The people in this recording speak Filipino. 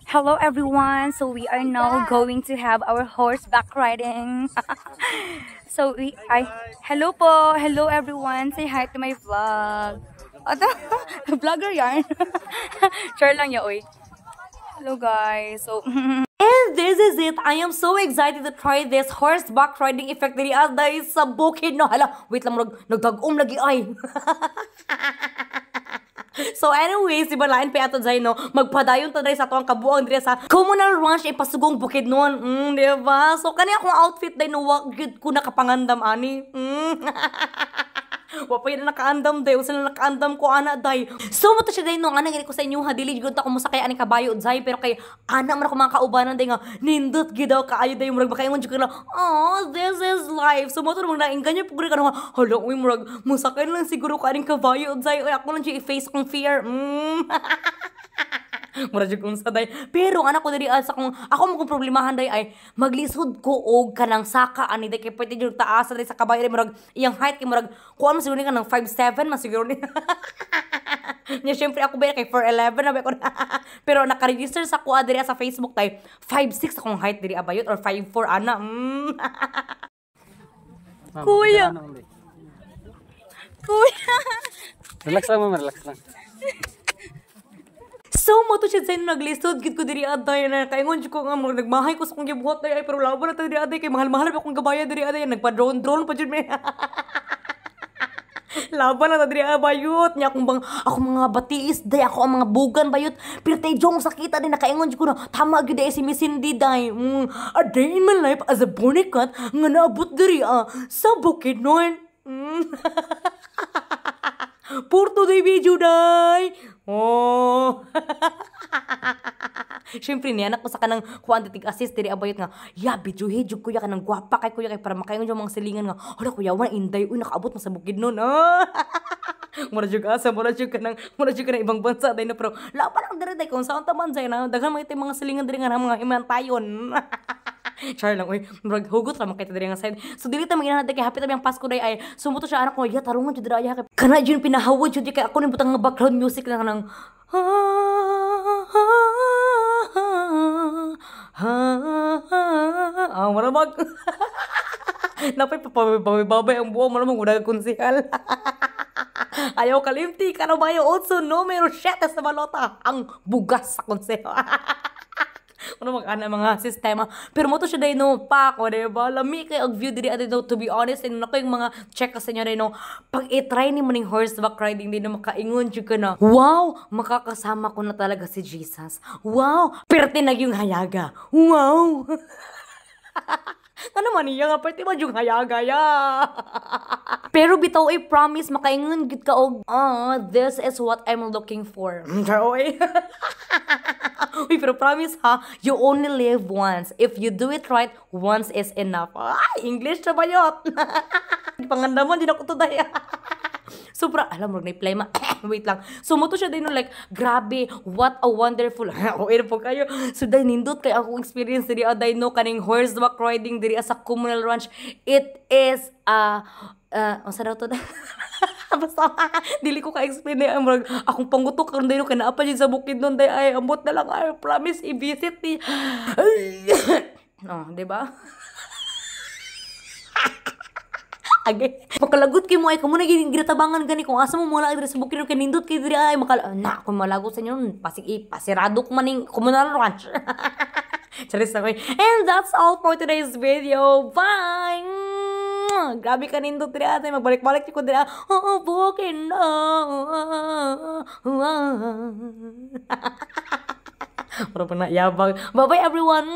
Hello everyone. So we are now going to have our horseback riding. So hello po. Hello everyone. Say hi to my vlog. Ata, vlogger yarn. Share lang ya oy. Hello guys. So and this is it. I am so excited to try this horseback riding effect diri aday sa bukid no. Hala, wait lang nagdagom lagi ay. So anyways, diba lain pa ato dahil no, magpadayon to dahil sa tuwang kabuang diri sa communal ranch ay pasugong bukid noon. Diba? So kani akong outfit dahil no, wag ko nakapangandam ani. Wapay na nakaandam day, usa na nakaandam ko ana day. So mo to siya day no, ana gani ko sa inyo ha, dili gud ta ko musakay ani kabayo day, pero kay ana man ako mga kaubanan day nga nindot gid daw kaayo day murag makaingon jud ka na. Oh, this is life. So mo to murag nainggan niya pugri ka na. Hala, uy murag musakay lang siguro ka aning kabayo day. Oy ako lang siya i-face kong fear. Mura jud unsa day. Pero anak ko diri sa kung ako mo kung problemahan day ay maglisod ko og kanang saka ani day kay pwede jud taas day sa kabayo day murag iyang height kay murag kuan man siguro ni kanang 5'7" man siguro ni. Nya syempre ako ba kay 4'11" na ba ko. Pero naka-register sa kuha diri sa Facebook tay 5'6" akong height diri abayot or 5'4" ana. Kuya. Kuya. Relax lang mama, relax lang. So mo to siya sa naglisod gid ko diri aday na kaingon jud ko nga mo nagmahay ko sa kong gibuhat ay pero laban na to diri aday kay mahal-mahal pa akong gabaya diri aday nagpa-drone pa jud me. Laban na to diri bayot nya akong mga batiis day ako ang mga bugan bayot pero tay jong sakita din nakaingon jud ko na tama gid ay si Miss Cindy day. A day in my life as a pony cat nga naabot diri sa bukid noon. Porto day video day. Oh. Siyempre ni anak ko sa kanang quantity assist diri abayot nga ya video jud kuya kanang gwapa kay kuya kay para makaingon yung mga silingan nga hala kuya wa inday uy nakaabot mo sa bukid noon. Mura jud asa mura jud kanang ibang bansa day na pero laban ang diri day kung saan taman say na daghan mga silingan diri nga mga himantayon. Char lang, uy, murag hugot ra makita diri nga side. So dili ta magina kay hapit ang Pasko day ay sumuto siya anak ko, ya tarungan jud dira kay kana jud pinahawod jud kay ako ni butang nga background music lang nang maramag. Napay papabay ang buong maramag muna konsehal. Ayaw kalimti, kanabayo also numero 7 sa balota ang bugas sa konseho. Ano mag-ana mga sistema. Pero mo to siya day no, pa ko, diba? Lami kay og view diri aday no, to be honest, and ako yung mga check sa inyo day no, pag i-try ni mo ning horseback riding din no, makaingon jud ka na, wow, makakasama ko na talaga si Jesus. Wow, perte na yung hayaga. Wow. Ano man niya nga, pwede ba yung hayaga ya? Pero bitaw ay promise, makaingon gid ka og, this is what I'm looking for. Uy, pero promise ha, you only live once. If you do it right, once is enough. Ay, English na bayot. Pangandaman, din ako to dahil. Sobra, alam mo, na-play ma. Wait lang. So, mo to siya din like, grabe, what a wonderful. O, po kayo. So, dahil nindot kay akong experience diri aday no, kaning horseback riding diri sa communal ranch. It is, sa daw to na? Basta, dili ko ka-explain na akong pangutok kung dahil ka naapa dyan sa bukid nun dahil ay ambot na lang ay promise i-visit ni diba? Age, makalagot kay mo ay kamo na ginatabangan gani kung asa mo mula diri sa bukid nun kanindot kay diri ay kung malagot sa inyo pasirado ko maning communal ranch. Charis na ko. And that's all for today's video. Bye! Grabe ka nindot diri atay magbalik-balik ko diri. Bukid na. Para pa na yabang. Bye-bye everyone.